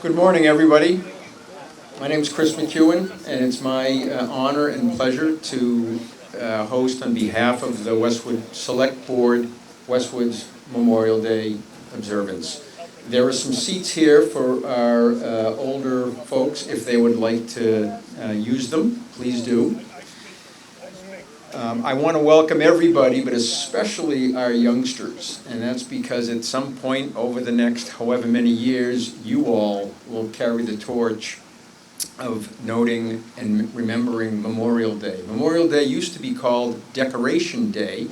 Good morning, everybody. My name is Chris McEwen, and it's my honor and pleasure to host on behalf of the Westwood Select Board Westwood's Memorial Day observance. There are some seats here for our older folks. If they would like to use them, please do. I want to welcome everybody, but especially our youngsters, and that's because at some point over the next however many years, you all will carry the torch of noting and remembering Memorial Day. Memorial Day used to be called Decoration Day,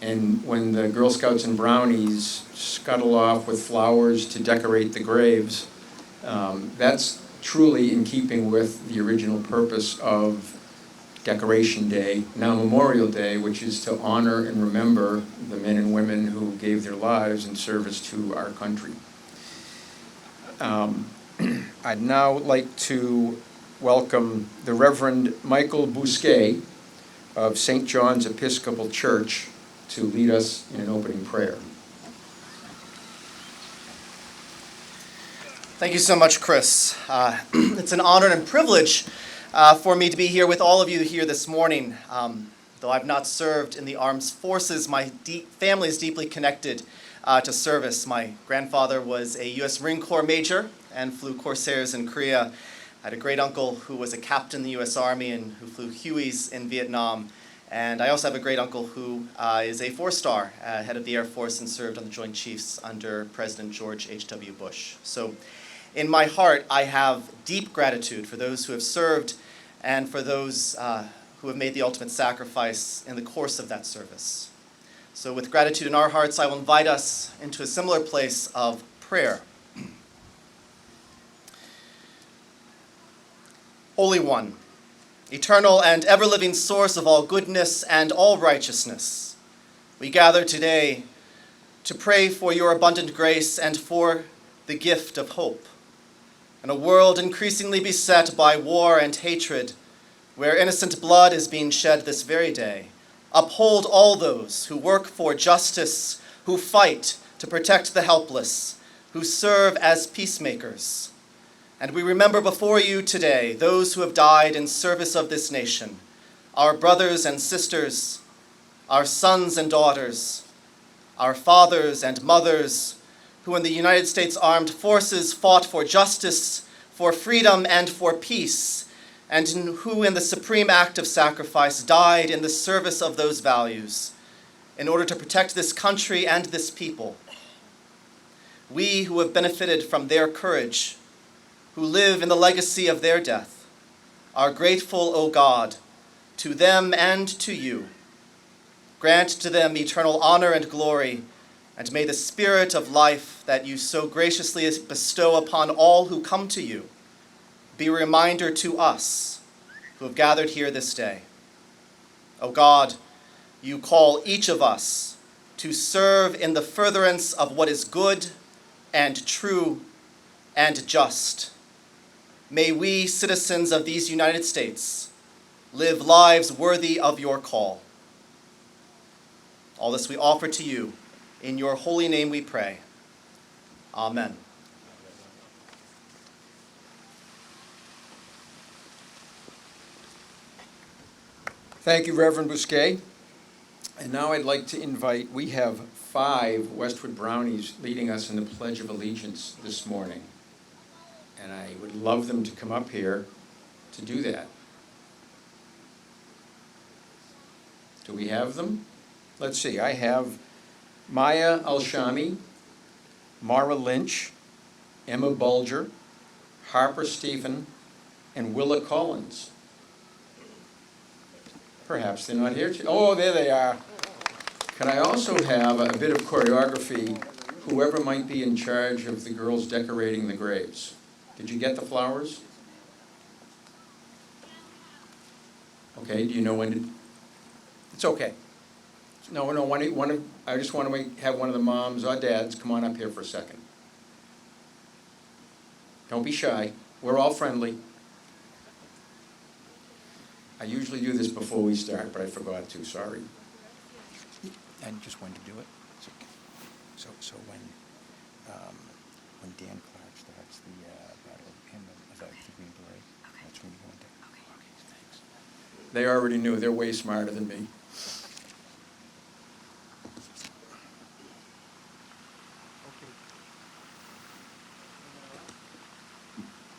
and when the Girl Scouts and Brownies scuttle off with flowers to decorate the graves, that's truly in keeping with the original purpose of Decoration Day, now Memorial Day, which is to honor and remember the men and women who gave their lives in service to our country. I'd now like to welcome the Reverend Michael Bousquet of St. John's Episcopal Church to lead us in an opening prayer. Thank you so much, Chris. It's an honor and privilege for me to be here with all of you here this morning. Though I've not served in the armed forces, my family is deeply connected to service. My grandfather was a U.S. Marine Corps major and flew Corsairs in Korea. I had a great uncle who was a captain in the U.S. Army and who flew Hueys in Vietnam. And I also have a great uncle who is a four-star head of the Air Force and served on the Joint Chiefs under President George H.W. Bush. So in my heart, I have deep gratitude for those who have served and for those who have made the ultimate sacrifice in the course of that service. So with gratitude in our hearts, I will invite us into a similar place of prayer. Holy One, eternal and ever-living source of all goodness and all righteousness, we gather today to pray for your abundant grace and for the gift of hope. In a world increasingly beset by war and hatred, where innocent blood is being shed this very day, uphold all those who work for justice, who fight to protect the helpless, who serve as peacemakers. And we remember before you today those who have died in service of this nation, our brothers and sisters, our sons and daughters, our fathers and mothers, who in the United States Armed Forces fought for justice, for freedom, and for peace, and who in the supreme act of sacrifice died in the service of those values in order to protect this country and this people. We who have benefited from their courage, who live in the legacy of their death, are grateful, O God, to them and to you. Grant to them eternal honor and glory, and may the spirit of life that you so graciously bestow upon all who come to you be a reminder to us who have gathered here this day. O God, you call each of us to serve in the furtherance of what is good and true and just. May we, citizens of these United States, live lives worthy of your call. All this we offer to you. In your holy name we pray. Amen. Thank you, Reverend Bousquet. And now I'd like to invite, we have 5 Westwood Brownies leading us in the Pledge of Allegiance this morning. And I would love them to come up here to do that. Do we have them? Let's see, I have Maya Alshami, Mara Lynch, Emma Bulger, Harper Stephen, and Willa Collins. Perhaps they're not here. Oh, there they are. Can I also have a bit of choreography, whoever might be in charge of the girls decorating the graves? Did you get the flowers? Okay, do you know when to? It's okay. No, I just want to have one of the moms or dads come on up here for a second. Don't be shy. We're all friendly. I usually do this before we start, but I forgot to, sorry. And just when to do it. It's okay. So when Dan Clark starts the They already knew. They're way smarter than me.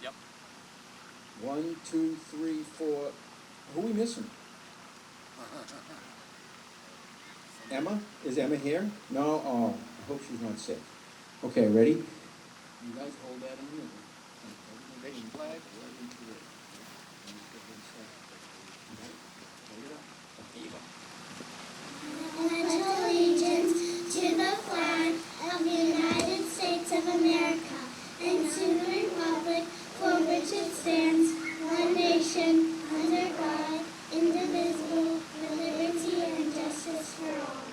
Yep. 1, 2, 3, 4. Who are we missing? Emma? Is Emma here? No? Oh, I hope she's not sick. Okay, ready? You guys hold that in here. Nation flag. Pledge allegiance to the flag of the United States of America and to the republic for which it stands, one nation, under God, indivisible, with liberty and justice for all.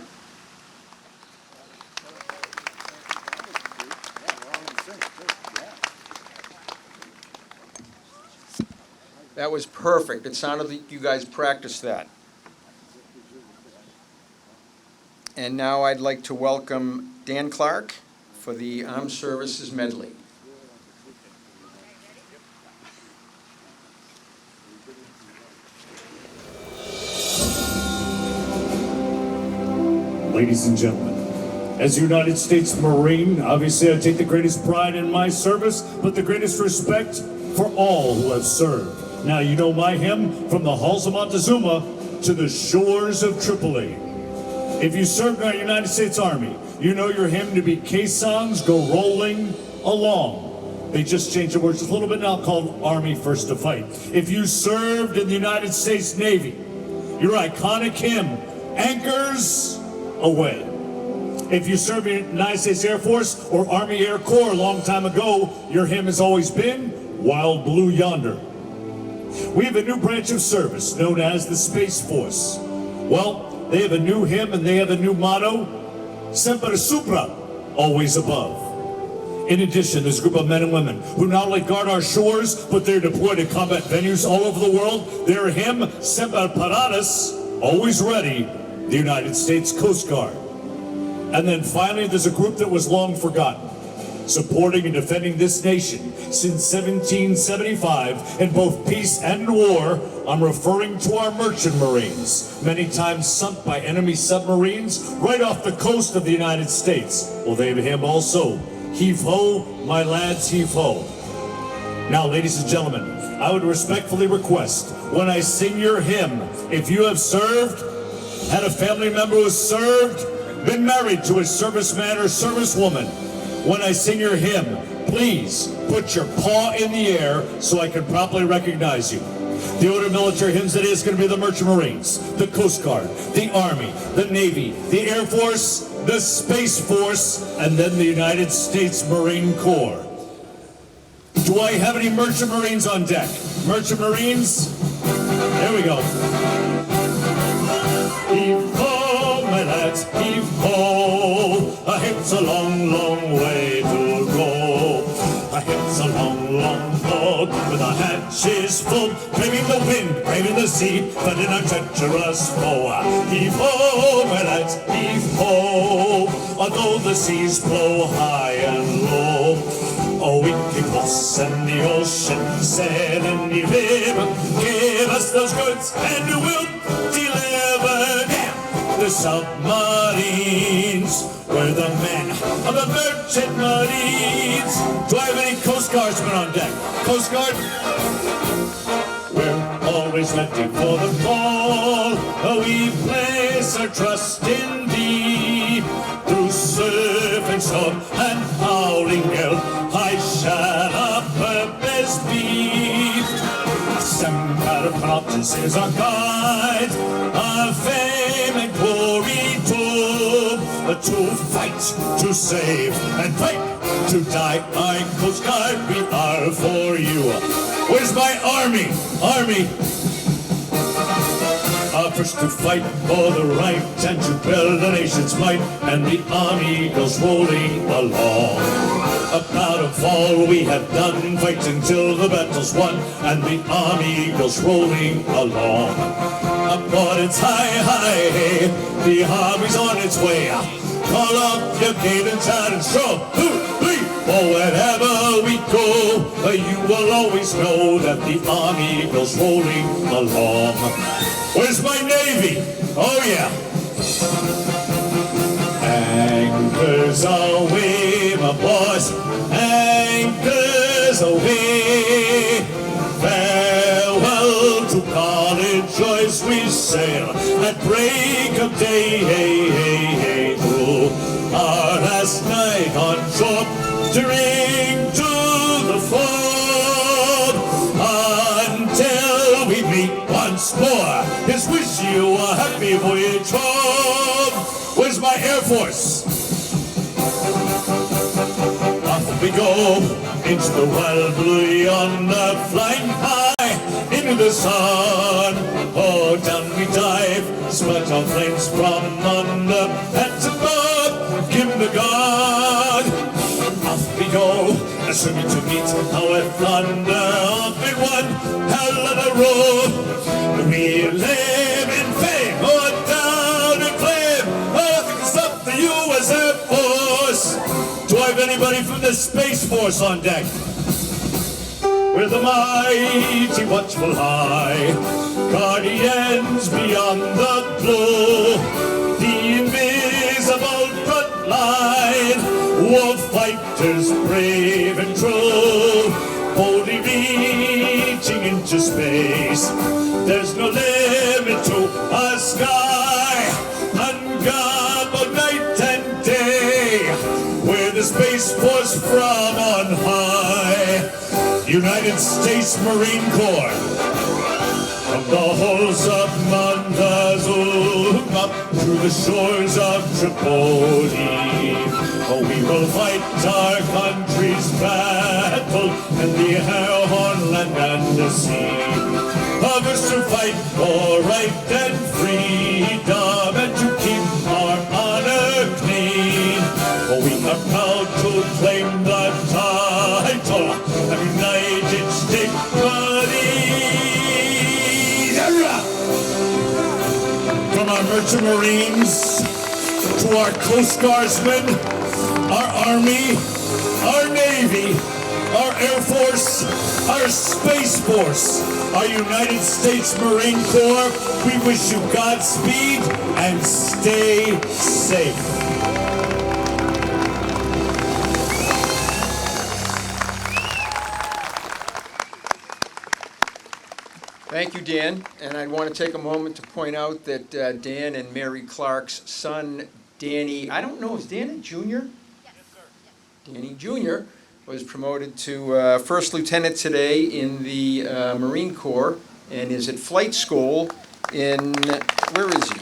That was perfect. It sounded like you guys practiced that. And now I'd like to welcome Dan Clark for the Armed Services Medley. Ladies and gentlemen, as a United States Marine, obviously I take the greatest pride in my service, but the greatest respect for all who have served. Now you know my hymn, from the halls of Montezuma to the shores of Tripoli. If you served in our United States Army, you know your hymn to be caissons go rolling along. They just changed the words a little bit now, called Army First to Fight. If you served in the United States Navy, your iconic hymn, Anchors Away. If you served in the United States Air Force or Army Air Corps a long time ago, your hymn has always been Wild Blue Yonder. We have a new branch of service known as the Space Force. Well, they have a new hymn and they have a new motto, Sempre Supra, always above. In addition, there's a group of men and women who not only guard our shores, but they're deployed to combat venues all over the world. Their hymn, Semper Paratus, always ready, the United States Coast Guard. And then finally, there's a group that was long forgotten, supporting and defending this nation since 1775 in both peace and war. I'm referring to our merchant marines, many times sunk by enemy submarines right off the coast of the United States. Well, they have him also. Heave ho, my lads, heave ho. Now, ladies and gentlemen, I would respectfully request, when I sing your hymn, if you have served, had a family member who has served, been married to a serviceman or servicewoman, when I sing your hymn, please put your paw in the air so I can properly recognize you. The order of military hymns today is going to be the Merchant Marines, the Coast Guard, the Army, the Navy, the Air Force, the Space Force, and then the United States Marine Corps. Do I have any Merchant Marines on deck? Merchant Marines? There we go. Heave ho, my lads, heave ho. It's a long, long way to go. It's a long, long boat with our hatches full, braving the wind, braving the sea, fighting our treacherous foe. Heave ho, my lads, heave ho. Although the seas blow high and low, oh, we can cross in the ocean, sail in the river. Give us those goods and we'll deliver them. The submarines, we're the men of the merchant marines. Do I have any Coast Guardsmen on deck? Coast Guard? We're always ready for the call. We place our trust in thee. Through surf and storm and howling gale, I shall our purpose be. Semper Paratus is our guide, our fame and glory to fight, to save and fight, to die. Our Coast Guard, we are for you. Where's my army? Army! First to fight for the right and to build a nation's might, and the army goes rolling along. Proud of all we have done, fight until the battle's won, and the army goes rolling along. But it's high, high, hey, the army's on its way. Call up your cadence out and stroll. 2, 3, For wherever we go, you will always know that the army goes rolling along. Where's my Navy? Oh yeah. Anchors aweigh, my boys, anchors aweigh. Farewell to college joys, we sail at break of day. Oh, our last night on shore, steering to the fort. Until we meet once more, is wish you a happy voyage home. Where's my Air Force? Off we go into the wild blue yonder, flying high into the sun. Oh, down we dive, spread our flames from under, and above, give the guard. Off we go, swimming to meet our thunder, off in one hell of a road. We live in fame, or down in flame. Nothing can stop the U.S. Air Force. Do I have anybody from the Space Force on deck? With the mighty watchful eye, guardians beyond the glow, the invisible front line, war fighters brave and true, boldly reaching into space. There's no limit to our sky, ungoverned night and day. We're the Space Force from on high, United States Marine Corps. From the halls of Montezuma up to the shores of Tripoli, oh, we will fight our country's battle in the air, on land and the sea. Others to fight for right and freedom and to keep our honor clean. Oh, we are proud to claim the title of United States Marines. From our merchant marines to our Coast Guardsmen, our Army, our Navy, our Air Force, our Space Force, our United States Marine Corps, we wish you Godspeed and stay safe. Thank you, Dan. And I want to take a moment to point out that Dan and Mary Clark's son, Danny, I don't know, is Dan a junior? Yes, sir. Danny Jr. was promoted to first lieutenant today in the Marine Corps and is at flight school in, where is he?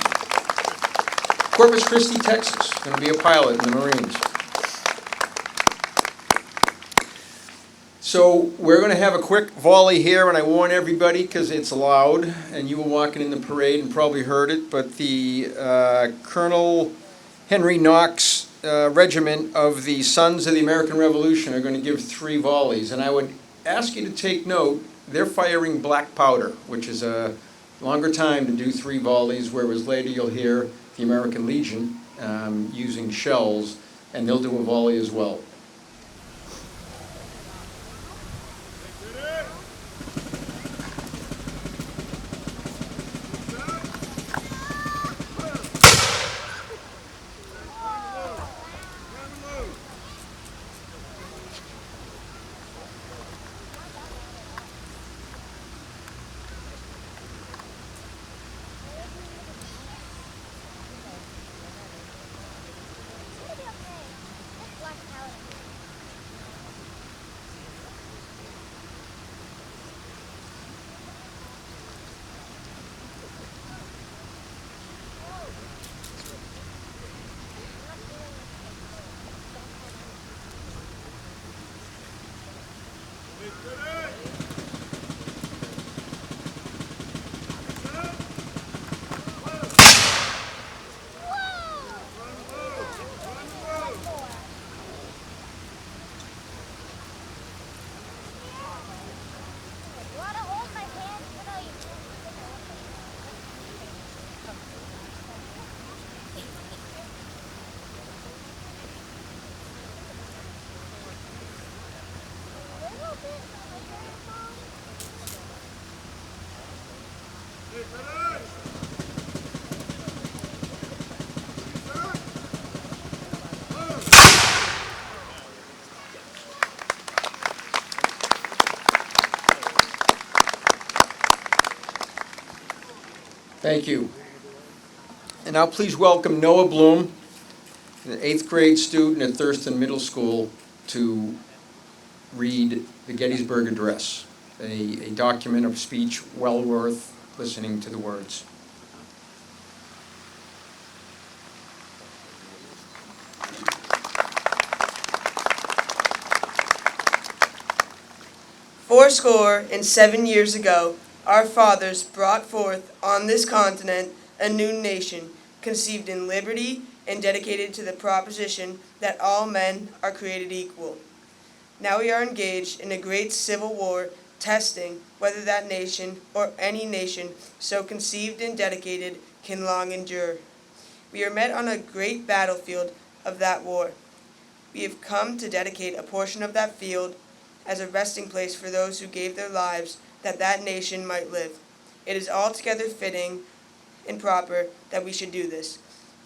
Corpus Christi, Texas. Going to be a pilot in the Marines. So we're going to have a quick volley here, and I warn everybody because it's loud, and you were walking in the parade and probably heard it, but the Colonel Henry Knox regiment of the Sons of the American Revolution are going to give 3 volleys, and I would ask you to take note, they're firing black powder, which is a longer time to do 3 volleys, whereas later you'll hear the American Legion using shells, and they'll do a volley as well. Thank you. And now please welcome Noah Bloom, an 8th grade student at Thurston Middle School, to read the Gettysburg Address, a document of speech well worth listening to the words. Fourscore and 7 years ago, our fathers brought forth on this continent a new nation, conceived in liberty and dedicated to the proposition that all men are created equal. Now we are engaged in a great civil war, testing whether that nation or any nation so conceived and dedicated can long endure. We are met on a great battlefield of that war. We have come to dedicate a portion of that field as a resting place for those who gave their lives that that nation might live. It is altogether fitting and proper that we should do this.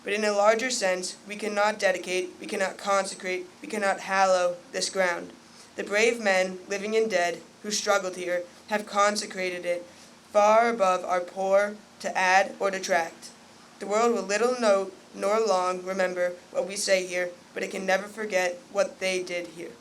But in a larger sense, we cannot dedicate, we cannot consecrate, we cannot hallow this ground. The brave men, living and dead, who struggled here, have consecrated it far above our poor to add or detract. The world will little note nor long remember what we say here, but it can never forget what they did here.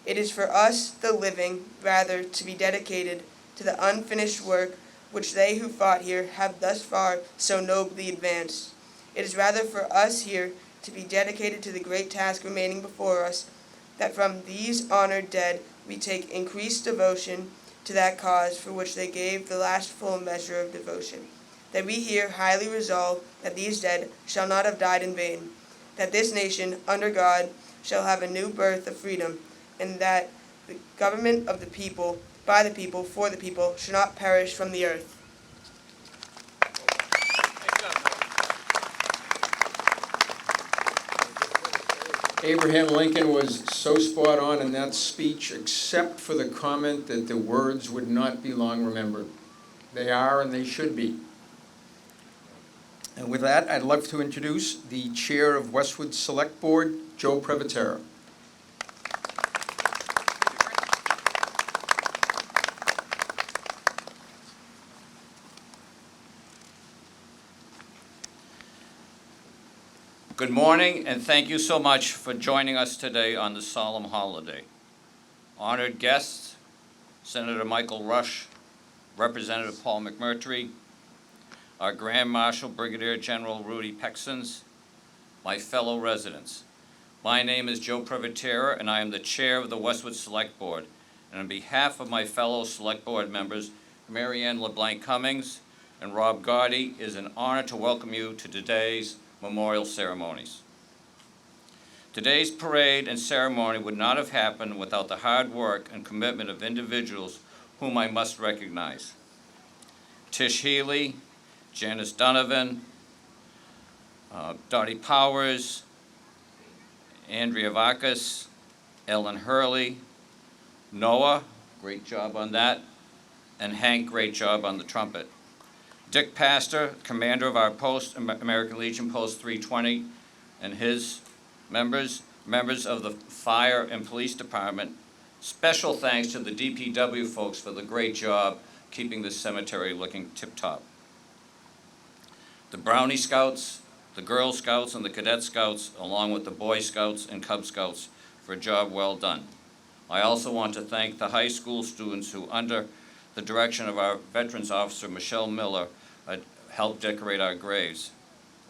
It is for us, the living, rather, to be dedicated to the unfinished work which they who fought here have thus far so nobly advanced. It is rather for us here to be dedicated to the great task remaining before us, that from these honored dead we take increased devotion to that cause for which they gave the last full measure of devotion. That we here highly resolve that these dead shall not have died in vain, that this nation, under God, shall have a new birth of freedom, and that the government of the people, by the people, for the people, should not perish from the earth. Abraham Lincoln was so spot on in that speech, except for the comment that the words would not be long remembered. They are and they should be. And with that, I'd love to introduce the chair of Westwood Select Board, Joe Prevotera. Good morning, and thank you so much for joining us today on this solemn holiday. Honored guests, Senator Michael Rush, Representative Paul McMurtry, our Grand Marshal Brigadier General Rudy Pexons, my fellow residents. My name is Joe Prevotera, and I am the chair of the Westwood Select Board. And on behalf of my fellow Select Board members, Marianne LeBlanc Cummings and Rob Gotti, it is an honor to welcome you to today's memorial ceremonies. Today's parade and ceremony would not have happened without the hard work and commitment of individuals whom I must recognize. Tish Healy, Janice Donovan, Dottie Powers, Andrea Varkas, Ellen Hurley, Noah, great job on that, and Hank, great job on the trumpet. Dick Pastor, commander of our post, American Legion Post 320, and his members of the fire and police department. Special thanks to the DPW folks for the great job keeping this cemetery looking tip-top. The Brownie Scouts, the Girl Scouts, and the Cadet Scouts, along with the Boy Scouts and Cub Scouts, for a job well done. I also want to thank the high school students who, under the direction of our Veterans Officer, Michelle Miller, helped decorate our graves.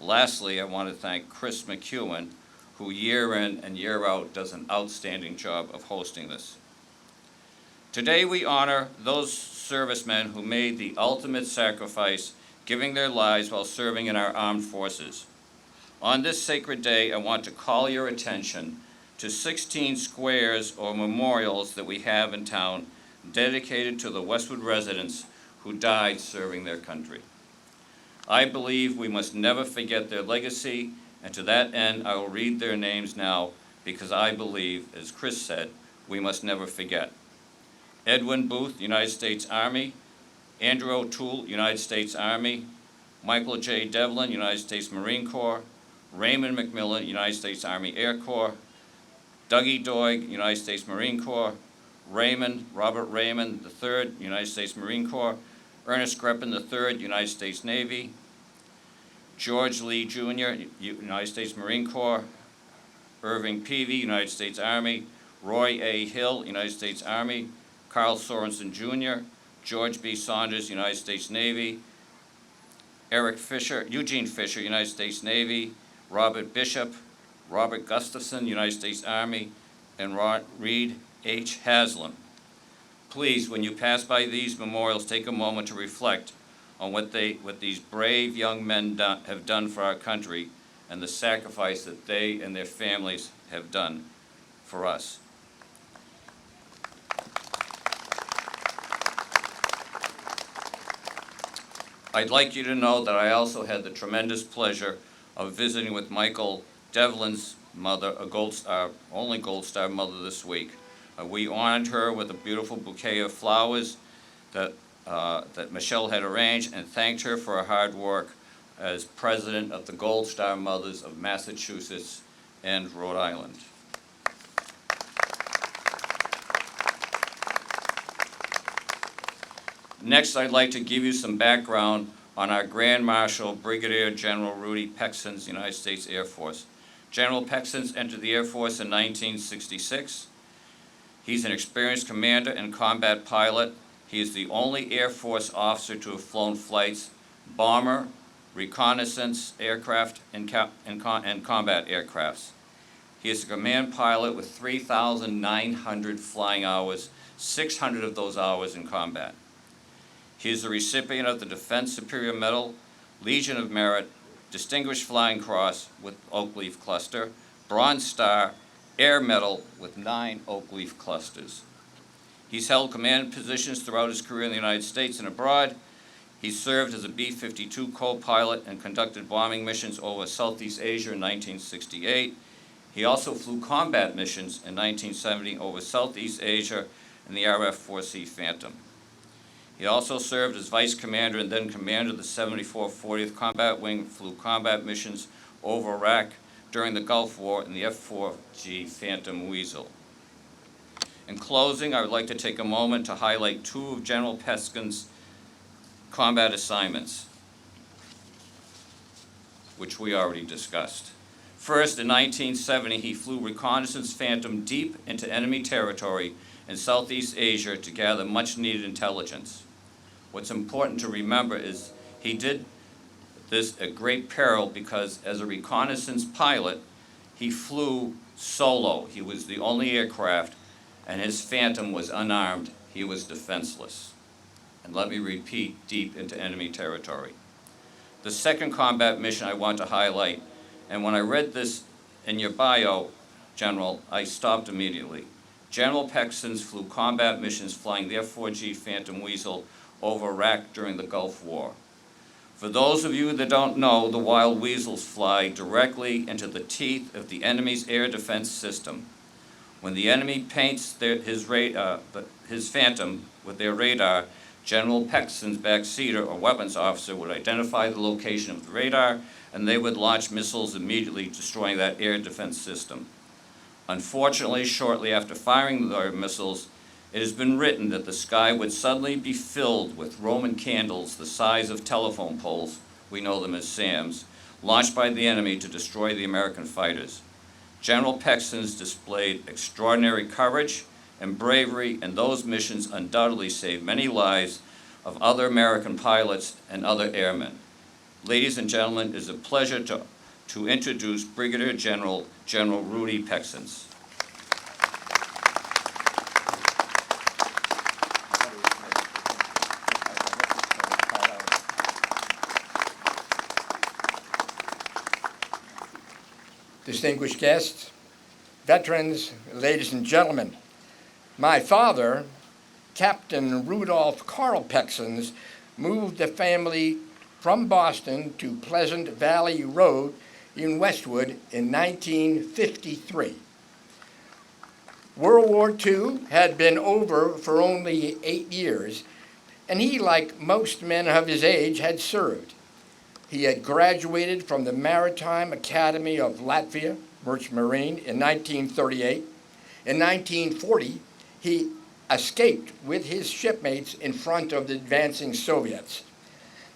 Lastly, I want to thank Chris McEwen, who year in and year out does an outstanding job of hosting this. Today we honor those servicemen who made the ultimate sacrifice, giving their lives while serving in our armed forces. On this sacred day, I want to call your attention to 16 squares or memorials that we have in town dedicated to the Westwood residents who died serving their country. I believe we must never forget their legacy, and to that end, I will read their names now because I believe, as Chris said, we must never forget. Edwin Booth, United States Army; Andrew O'Toole, United States Army; Michael J. Devlin, United States Marine Corps; Raymond McMillan, United States Army Air Corps; Dougie Doig, United States Marine Corps; Robert Raymond III, United States Marine Corps; Ernest Greppin III, United States Navy. George Lee Jr., United States Marine Corps. Irving Peavy, United States Army. Roy A. Hill, United States Army. Carl Sorensen Jr., George B. Saunders, United States Navy. Eugene Fisher, United States Navy. Robert Bishop, Robert Gustafson, United States Army, and Reed H. Haslam. Please, when you pass by these memorials, take a moment to reflect on what these brave young men have done for our country and the sacrifice that they and their families have done for us. I'd like you to know that I also had the tremendous pleasure of visiting with Michael Devlin's mother, a Gold Star, only Gold Star mother this week. We honored her with a beautiful bouquet of flowers that Michelle had arranged, and thanked her for her hard work as president of the Gold Star Mothers of Massachusetts and Rhode Island. Next, I'd like to give you some background on our Grand Marshal, Brigadier General Rudy Pexins, United States Air Force. General Pexins entered the Air Force in 1966. He's an experienced commander and combat pilot. He is the only Air Force officer to have flown flights, bomber, reconnaissance aircraft, and combat aircrafts. He is a command pilot with 3,900 flying hours, 600 of those hours in combat. He is the recipient of the Defense Superior Medal, Legion of Merit, Distinguished Flying Cross with Oak Leaf Cluster, Bronze Star, Air Medal with 9 Oak Leaf Clusters. He's held command positions throughout his career in the United States and abroad. He served as a B-52 co-pilot and conducted bombing missions over Southeast Asia in 1968. He also flew combat missions in 1970 over Southeast Asia in the RF-4C Phantom. He also served as vice commander and then commander of the 74th 40th Combat Wing, flew combat missions over Iraq during the Gulf War in the F-4G Phantom Weasel. In closing, I would like to take a moment to highlight 2 of General Pexins' combat assignments, which we already discussed. First, in 1970, he flew reconnaissance Phantom deep into enemy territory in Southeast Asia to gather much-needed intelligence. What's important to remember is he did this at great peril because as a reconnaissance pilot, he flew solo. He was the only aircraft, and his Phantom was unarmed. He was defenseless. And let me repeat, deep into enemy territory. The second combat mission I want to highlight, and when I read this in your bio, General, I stopped immediately. General Pexins flew combat missions flying the F-4G Phantom Weasel over Iraq during the Gulf War. For those of you that don't know, the wild weasels fly directly into the teeth of the enemy's air defense system. When the enemy paints his Phantom with their radar, General Pexins' backseater or weapons officer would identify the location of the radar, and they would launch missiles immediately, destroying that air defense system. Unfortunately, shortly after firing their missiles, it has been written that the sky would suddenly be filled with Roman candles the size of telephone poles, we know them as SAMs, launched by the enemy to destroy the American fighters. General Pexins displayed extraordinary courage and bravery, and those missions undoubtedly saved many lives of other American pilots and other airmen. Ladies and gentlemen, it is a pleasure to introduce Brigadier General Rudy Pexins. Distinguished guests, veterans, ladies and gentlemen, my father, Captain Rudolph Carl Pexins, moved the family from Boston to Pleasant Valley Road in Westwood in 1953. World War II had been over for only 8 years, and he, like most men of his age, had served. He had graduated from the Maritime Academy of Latvia, Merchant Marine, in 1938. In 1940, he escaped with his shipmates in front of the advancing Soviets.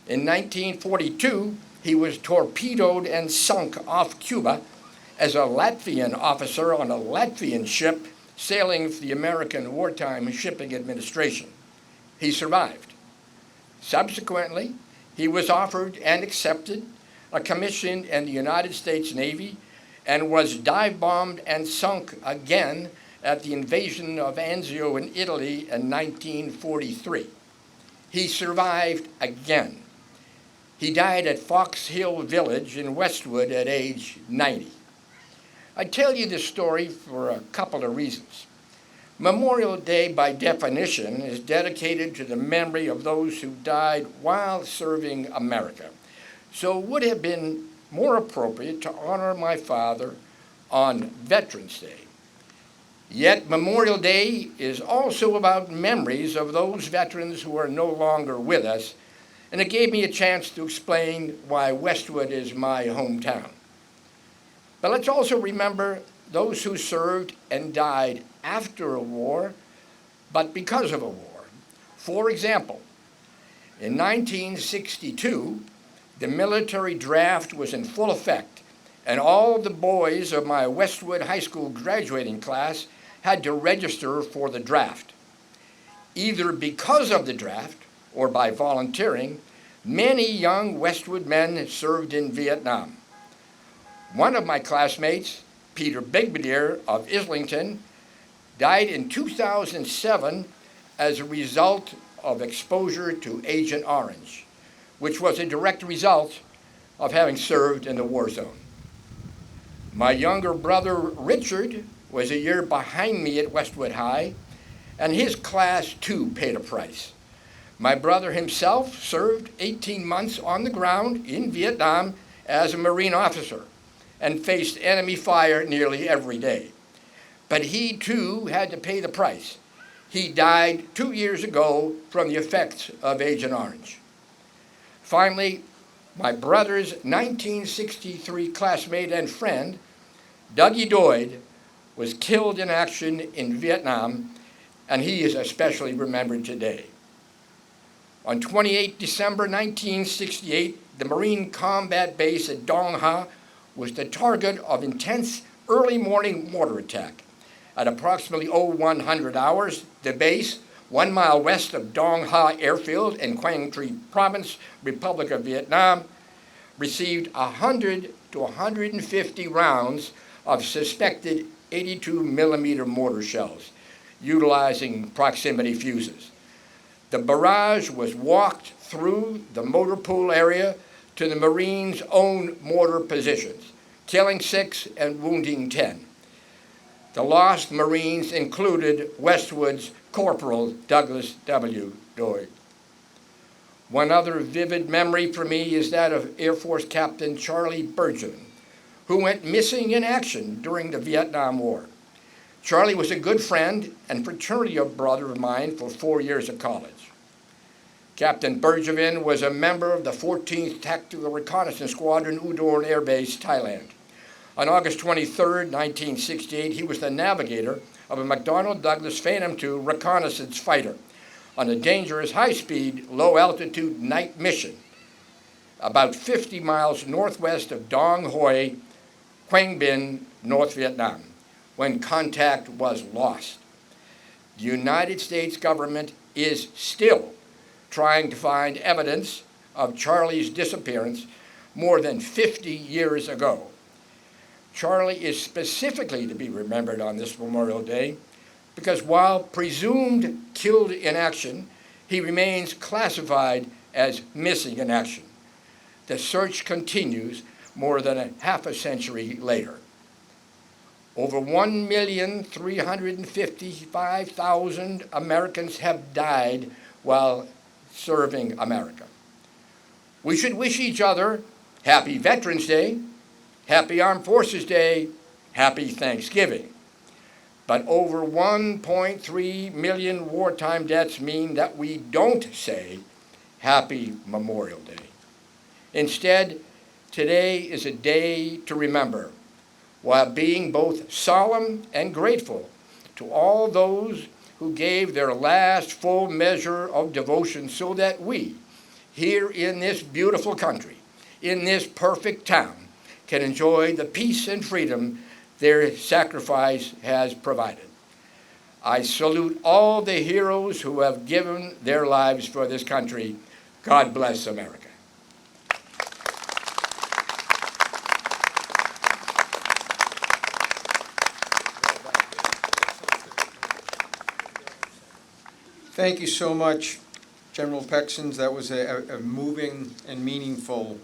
In 1942, he was torpedoed and sunk off Cuba as a Latvian officer on a Latvian ship sailing for the American Wartime Shipping Administration. He survived. Subsequently, he was offered and accepted a commission in the United States Navy and was dive-bombed and sunk again at the invasion of Anzio in Italy in 1943. He survived again. He died at Fox Hill Village in Westwood at age 90. I tell you this story for a couple of reasons. Memorial Day, by definition, is dedicated to the memory of those who died while serving America. So it would have been more appropriate to honor my father on Veterans Day. Yet Memorial Day is also about memories of those veterans who are no longer with us, and it gave me a chance to explain why Westwood is my hometown. But let's also remember those who served and died after a war, but because of a war. For example, in 1962, the military draft was in full effect, and all the boys of my Westwood High School graduating class had to register for the draft. Either because of the draft or by volunteering, many young Westwood men served in Vietnam. One of my classmates, Peter Bigbedier of Islington, died in 2007 as a result of exposure to Agent Orange, which was a direct result of having served in the war zone. My younger brother, Richard, was a year behind me at Westwood High, and his class too paid a price. My brother himself served 18 months on the ground in Vietnam as a Marine officer and faced enemy fire nearly every day. But he too had to pay the price. He died 2 years ago from the effects of Agent Orange. Finally, my brother's 1963 classmate and friend, Dougie Doyd, was killed in action in Vietnam, and he is especially remembered today. On 28 December 1968, the Marine combat base at Dong Ha was the target of intense early morning mortar attack. At approximately 0100 hours, the base, 1 mile west of Dong Ha Airfield in Quang Tri Province, Republic of Vietnam, received 100 to 150 rounds of suspected 82 millimeter mortar shells, utilizing proximity fuses. The barrage was walked through the motor pool area to the Marines' own mortar positions, killing 6 and wounding 10. The lost Marines included Westwood's Corporal Douglas W. Doyd. One other vivid memory for me is that of Air Force Captain Charlie Bergevin, who went missing in action during the Vietnam War. Charlie was a good friend and fraternity brother of mine for 4 years of college. Captain Bergevin was a member of the 14th Tactical Reconnaissance Squadron, Udon Air Base, Thailand. On August 23, 1968, he was the navigator of a McDonnell Douglas Phantom II reconnaissance fighter on a dangerous high-speed, low-altitude night mission about 50 miles northwest of Dong Hoi, Quang Binh, North Vietnam, when contact was lost. The United States government is still trying to find evidence of Charlie's disappearance more than 50 years ago. Charlie is specifically to be remembered on this Memorial Day because while presumed killed in action, he remains classified as missing in action. The search continues more than a half a century later. Over 1,355,000 Americans have died while serving America. We should wish each other Happy Veterans Day, Happy Armed Forces Day, Happy Thanksgiving. But over 1.3 million wartime deaths mean that we don't say Happy Memorial Day. Instead, today is a day to remember, while being both solemn and grateful to all those who gave their last full measure of devotion so that we, here in this beautiful country, in this perfect town, can enjoy the peace and freedom their sacrifice has provided. I salute all the heroes who have given their lives for this country. God bless America. Thank you so much, General Pexons. That was a moving and meaningful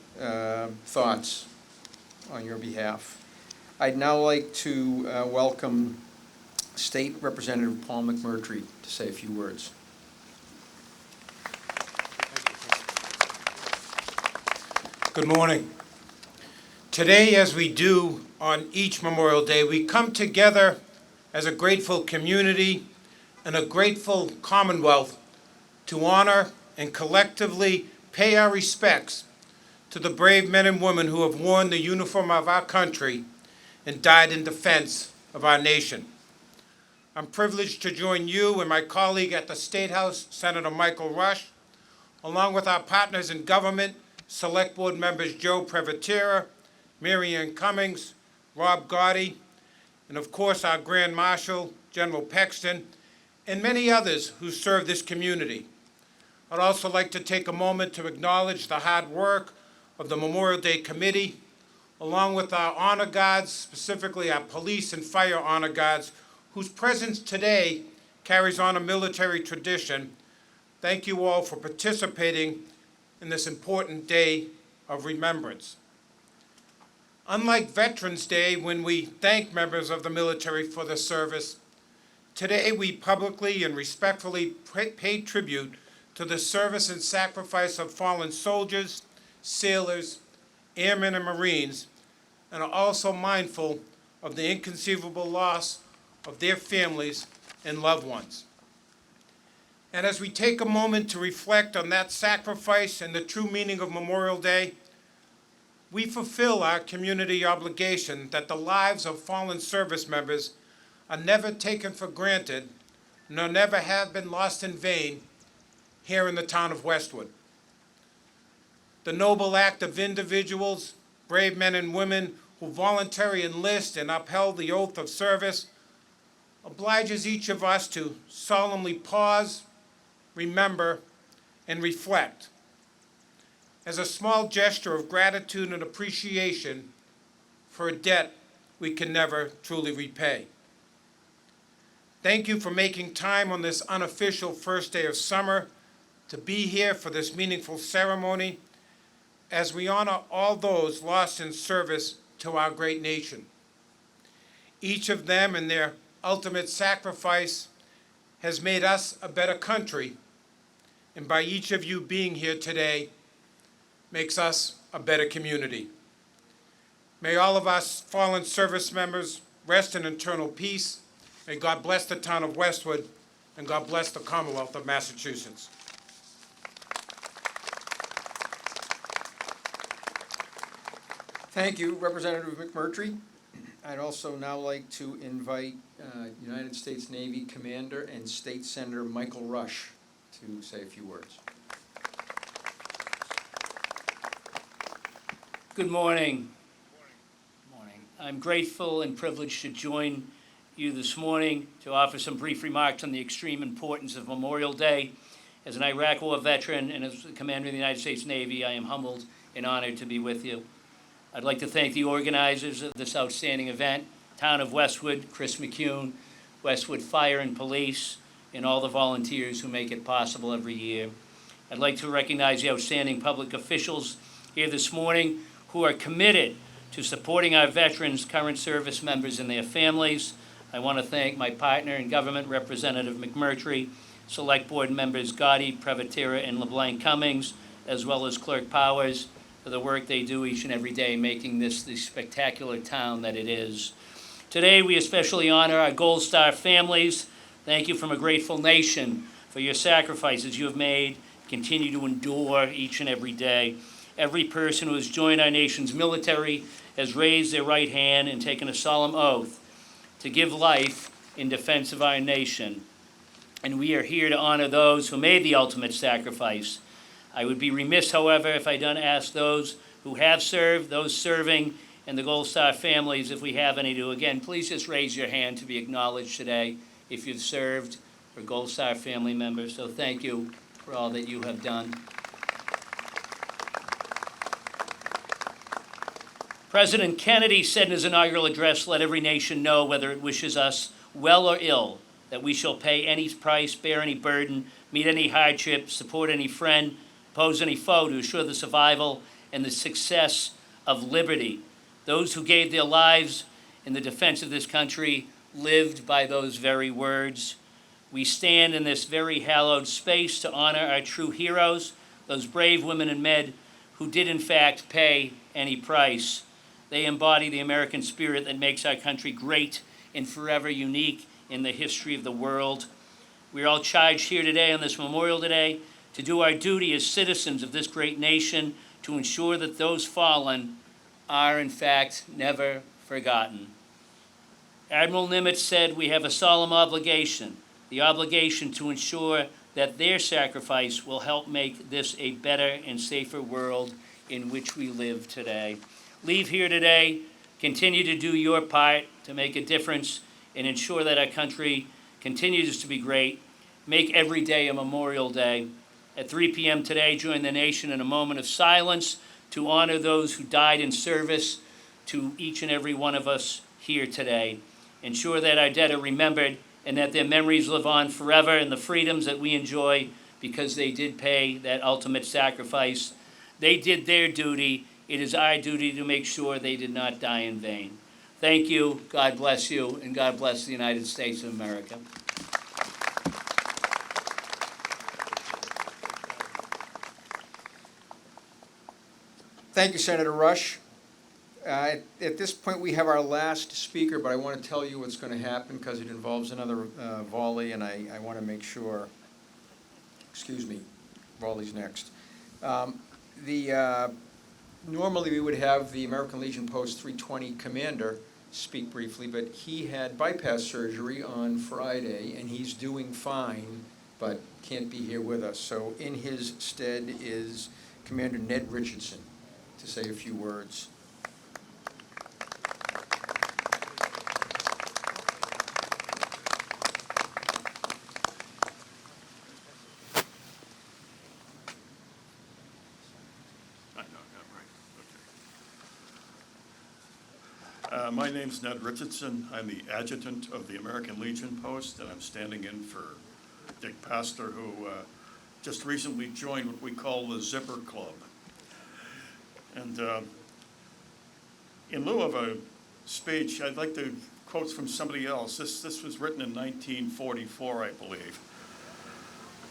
thoughts on your behalf. I'd now like to welcome State Representative Paul McMurtry to say a few words. Good morning. Today, as we do on each Memorial Day, we come together as a grateful community and a grateful Commonwealth to honor and collectively pay our respects to the brave men and women who have worn the uniform of our country and died in defense of our nation. I'm privileged to join you and my colleague at the State House, Senator Michael Rush, along with our partners in government, Select Board members Joe Prevotera, Mary Ann Cummings, Rob Gotti, and of course our Grand Marshal, General Pexton, and many others who serve this community. I'd also like to take a moment to acknowledge the hard work of the Memorial Day Committee, along with our honor guards, specifically our police and fire honor guards, whose presence today carries on a military tradition. Thank you all for participating in this important day of remembrance. Unlike Veterans Day, when we thank members of the military for their service, today we publicly and respectfully pay tribute to the service and sacrifice of fallen soldiers, sailors, airmen, and Marines, and are also mindful of the inconceivable loss of their families and loved ones. And as we take a moment to reflect on that sacrifice and the true meaning of Memorial Day, we fulfill our community obligation that the lives of fallen service members are never taken for granted, nor never have been lost in vain here in the town of Westwood. The noble act of individuals, brave men and women who voluntarily enlist and upheld the oath of service, obliges each of us to solemnly pause, remember, and reflect as a small gesture of gratitude and appreciation for a debt we can never truly repay. Thank you for making time on this unofficial first day of summer to be here for this meaningful ceremony as we honor all those lost in service to our great nation. Each of them and their ultimate sacrifice has made us a better country, and by each of you being here today, makes us a better community. May all of us fallen service members rest in eternal peace. May God bless the town of Westwood, and God bless the Commonwealth of Massachusetts. Thank you, Representative McMurtry. I'd also now like to invite United States Navy Commander and State Senator Michael Rush to say a few words. Good morning. Morning. I'm grateful and privileged to join you this morning to offer some brief remarks on the extreme importance of Memorial Day. As an Iraq War veteran and as the Commander of the United States Navy, I am humbled and honored to be with you. I'd like to thank the organizers of this outstanding event, Town of Westwood, Chris McCune, Westwood Fire and Police, and all the volunteers who make it possible every year. I'd like to recognize the outstanding public officials here this morning who are committed to supporting our veterans, current service members, and their families. I want to thank my partner in government, Representative McMurtry, Select Board members Gotti, Prevotera, and LeBlanc Cummings, as well as Clerk Powers, for the work they do each and every day, making this the spectacular town that it is. Today, we especially honor our Gold Star families. Thank you from a grateful nation for your sacrifices you have made, continue to endure each and every day. Every person who has joined our nation's military has raised their right hand and taken a solemn oath to give life in defense of our nation. and we are here to honor those who made the ultimate sacrifice. I would be remiss, however, if I don't ask those who have served, those serving, and the Gold Star families, if we have any, to again, please just raise your hand to be acknowledged today if you've served or Gold Star family members. So thank you for all that you have done. President Kennedy said in his inaugural address, "Let every nation know, whether it wishes us well or ill, that we shall pay any price, bear any burden, meet any hardship, support any friend, oppose any foe to assure the survival and the success of liberty." Those who gave their lives in the defense of this country lived by those very words. We stand in this very hallowed space to honor our true heroes, those brave women and men who did in fact pay any price. They embody the American spirit that makes our country great and forever unique in the history of the world. We are all charged here today on this Memorial Day to do our duty as citizens of this great nation to ensure that those fallen are in fact never forgotten. Admiral Nimitz said we have a solemn obligation, the obligation to ensure that their sacrifice will help make this a better and safer world in which we live today. Leave here today, continue to do your part to make a difference and ensure that our country continues to be great. Make every day a Memorial Day. At 3 p.m. today, join the nation in a moment of silence to honor those who died in service to each and every one of us here today. Ensure that our dead are remembered and that their memories live on forever in the freedoms that we enjoy because they did pay that ultimate sacrifice. They did their duty. It is our duty to make sure they did not die in vain. Thank you, God bless you, and God bless the United States of America. Thank you, Senator Rush. At this point, we have our last speaker, but I want to tell you what's going to happen because it involves another volley, and I want to make sure, excuse me, volley's next. Normally we would have the American Legion Post 320 commander speak briefly, but he had bypass surgery on Friday, and he's doing fine, but can't be here with us. So in his stead is Commander Ned Richardson to say a few words. My name's Ned Richardson. I'm the adjutant of the American Legion Post, and I'm standing in for Dick Pastor, who just recently joined what we call the Zipper Club. And in lieu of a speech, I'd like to quote from somebody else. This was written in 1944, I believe.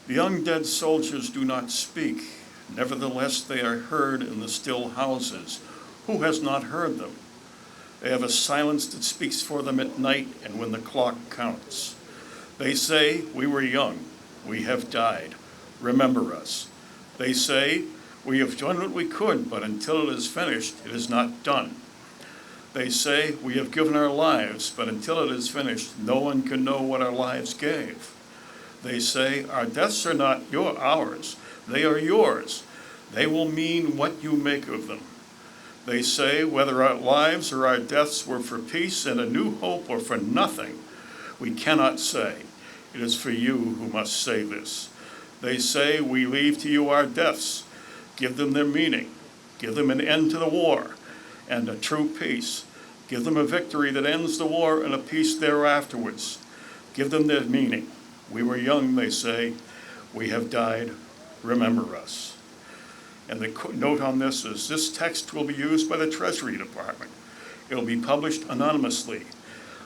"The young dead soldiers do not speak. Nevertheless, they are heard in the still houses. Who has not heard them? They have a silence that speaks for them at night and when the clock counts. They say, 'We were young. We have died. Remember us.' They say, 'We have done what we could, but until it is finished, it is not done.' They say, 'We have given our lives, but until it is finished, no one can know what our lives gave.' They say, 'Our deaths are not ours. They are yours. They will mean what you make of them.' They say, 'Whether our lives or our deaths were for peace and a new hope or for nothing, we cannot say. It is for you who must say this.' They say, 'We leave to you our deaths. Give them their meaning. Give them an end to the war and a true peace. Give them a victory that ends the war and a peace thereafterwards. Give them their meaning. We were young,' they say. 'We have died. Remember us.'" And the note on this is, this text will be used by the Treasury Department. It will be published anonymously.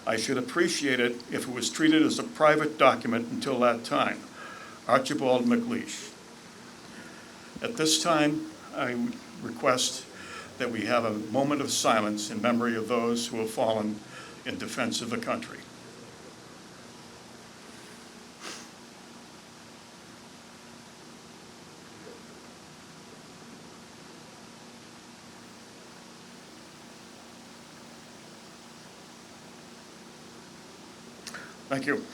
I should appreciate it if it was treated as a private document until that time. Archibald McLeish. At this time, I would request that we have a moment of silence in memory of those who have fallen in defense of the country. Thank you.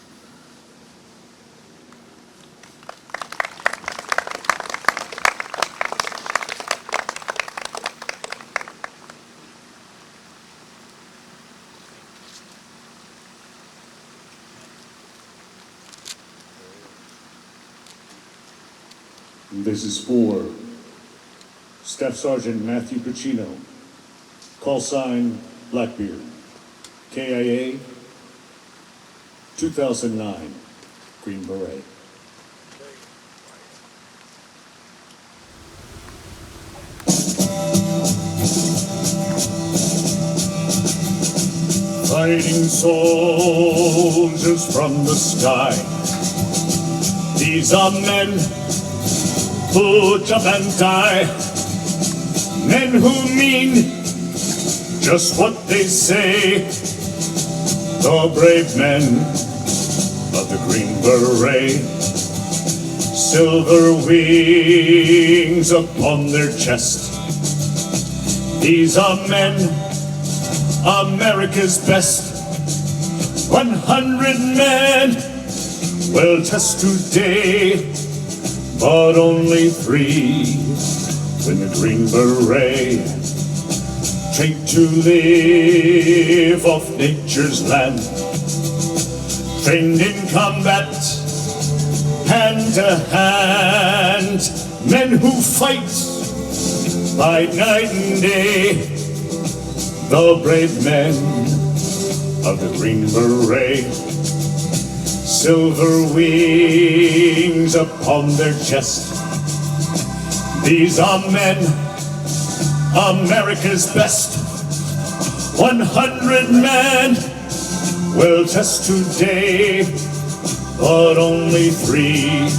This is for Staff Sergeant Matthew Pacino, call sign Blackbeard, KIA 2009, Green Beret. Fighting soldiers from the sky, these are men who jump and die, men who mean just what they say, the brave men of the Green Beret, silver wings upon their chest. These are men, America's best. 100 men will test today, but only 3 win the Green Beret. Trained to live off nature's land, trained in combat, hand to hand, men who fight by night and day, the brave men of the Green Beret, silver wings upon their chest. These are men, America's best. 100 men will test today, but only 3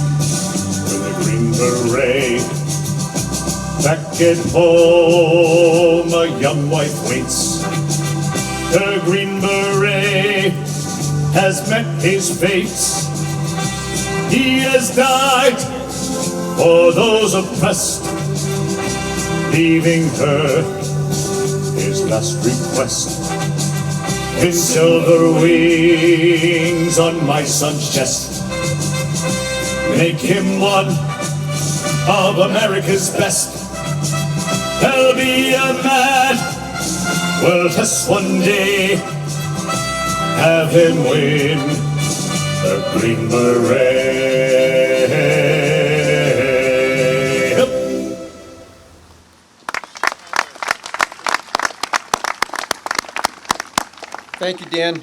for the Green Beret. Back at home, a young wife waits. The Green Beret has met his fate. He has died for those oppressed, leaving her his last request. In silver wings on my son's chest, make him one of America's best. There'll be a man we'll test one day, have him win the Green Beret. Thank you, Dan.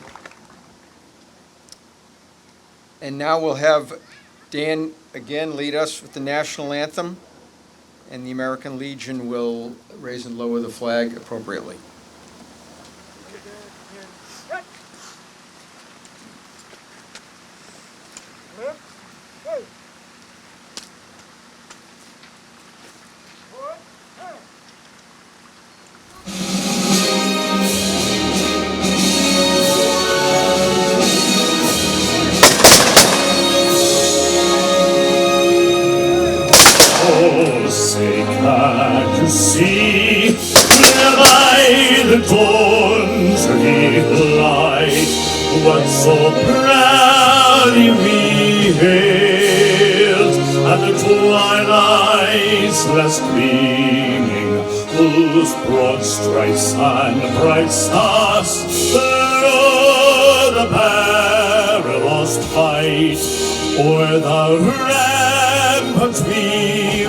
And now we'll have Dan again lead us with the national anthem, and the American Legion will raise and lower the flag appropriately. See, where by the dawn's early light, what so proudly we hailed, at the twilight's last gleaming, whose broad stripes and bright stars furrow the perilous fight, o'er the ramparts we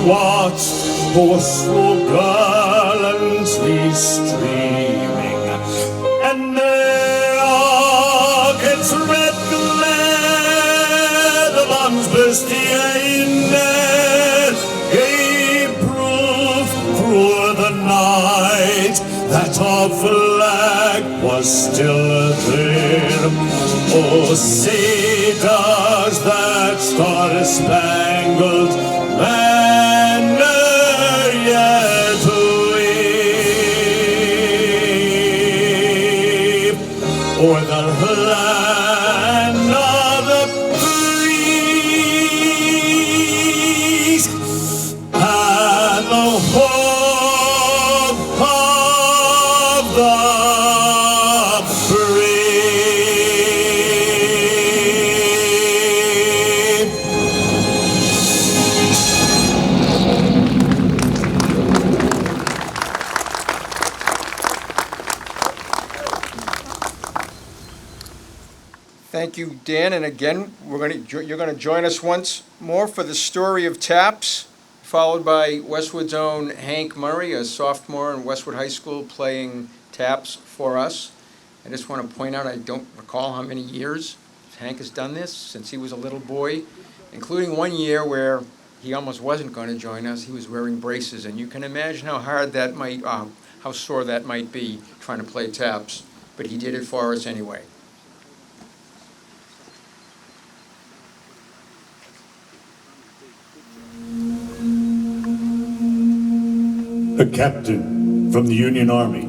watched, for so gallantly streaming, and their rockets red glare, the bombs bursting in, gave proof through the night that our flag was still there. Oh, say does that star-spangled banner yet wave o'er the land of the free and the home of the brave. Thank you, Dan. And again, you're going to join us once more for the story of Taps. followed by Westwood's own Hank Murray, a sophomore in Westwood High School, playing taps for us. I just want to point out, I don't recall how many years Hank has done this, since he was a little boy, including one year where he almost wasn't going to join us. He was wearing braces, and you can imagine how hard that might, how sore that might be trying to play taps, but he did it for us anyway. A captain from the Union Army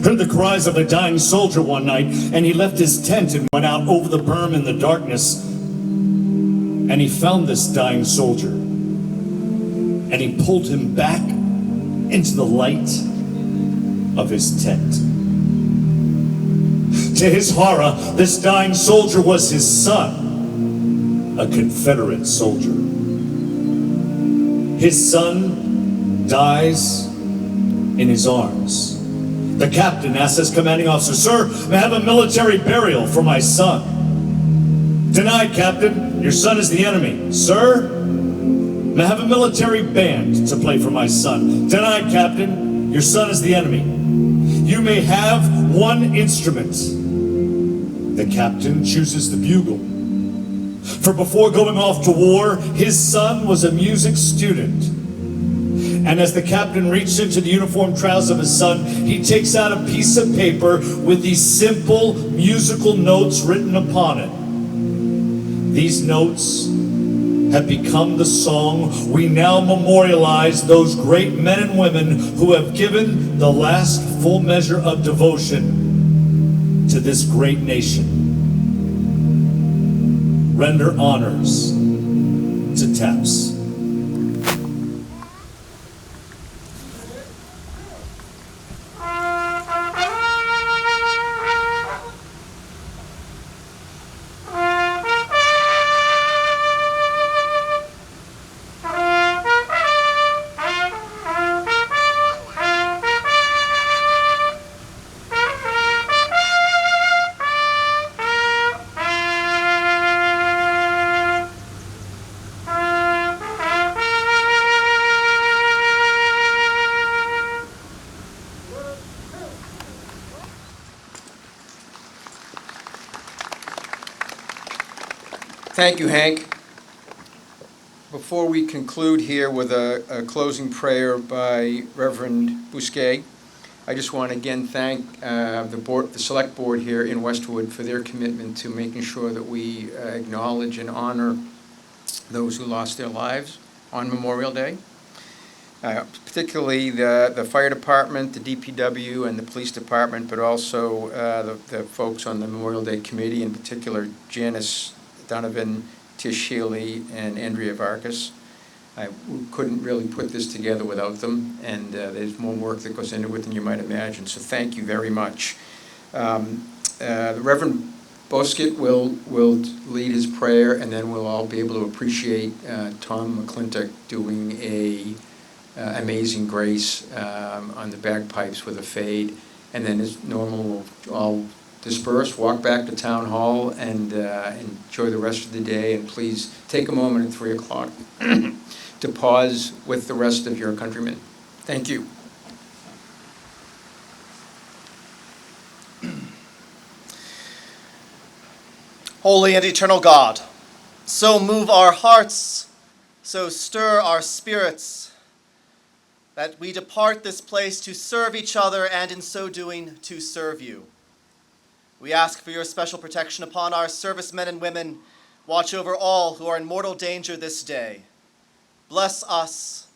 heard the cries of a dying soldier one night, and he left his tent and went out over the berm in the darkness, and he found this dying soldier, and he pulled him back into the light of his tent. To his horror, this dying soldier was his son, a Confederate soldier. His son dies in his arms. The captain asks his commanding officer, "Sir, may I have a military burial for my son?" "Denied, Captain. Your son is the enemy." "Sir, may I have a military band to play for my son?" "Denied, Captain. Your son is the enemy." "You may have one instrument." The captain chooses the bugle. For before going off to war, his son was a music student. And as the captain reached into the uniform trousers of his son, he takes out a piece of paper with these simple musical notes written upon it. These notes have become the song we now memorialize those great men and women who have given the last full measure of devotion to this great nation. Render honors to taps. Thank you, Hank. Before we conclude here with a closing prayer by Reverend Bousquet, I just want to again thank the Select Board here in Westwood for their commitment to making sure that we acknowledge and honor those who lost their lives on Memorial Day. Particularly the fire department, the DPW, and the police department, but also the folks on the Memorial Day committee, in particular Janice Donovan, Tish Healy, and Andrea Vargas. We couldn't really put this together without them, and there's more work that goes into it than you might imagine, so thank you very much. The Reverend Boskett will lead his prayer, and then we'll all be able to appreciate Tom McClintock doing a Amazing Grace on the bagpipes with a fade, and then as normal we'll all disperse, walk back to Town Hall, and enjoy the rest of the day. And please take a moment at 3 o'clock to pause with the rest of your countrymen. Thank you. Holy and eternal God, so move our hearts, so stir our spirits, that we depart this place to serve each other, and in so doing, to serve you. We ask for your special protection upon our servicemen and women. Watch over all who are in mortal danger this day. Bless us,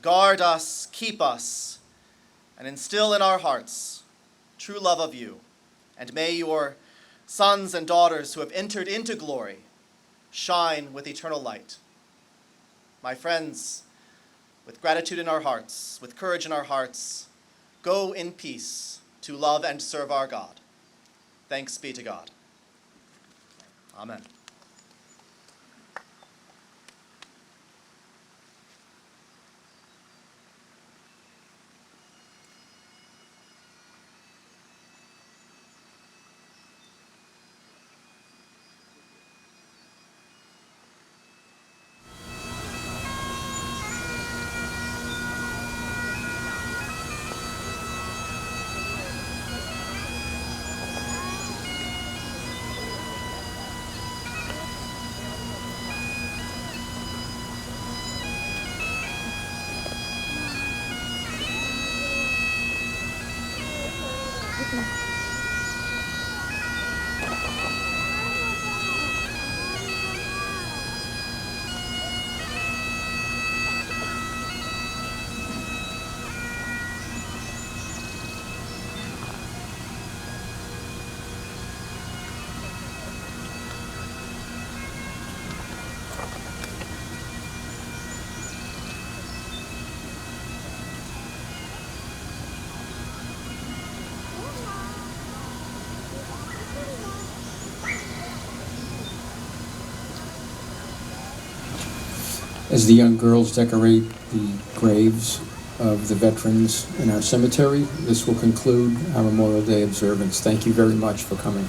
guard us, keep us, and instill in our hearts true love of you. And may your sons and daughters who have entered into glory shine with eternal light. My friends, with gratitude in our hearts, with courage in our hearts, go in peace to love and serve our God. Thanks be to God. Amen. as the young girls decorate the graves of the veterans in our cemetery, this will conclude our Memorial Day observance. Thank you very much for coming.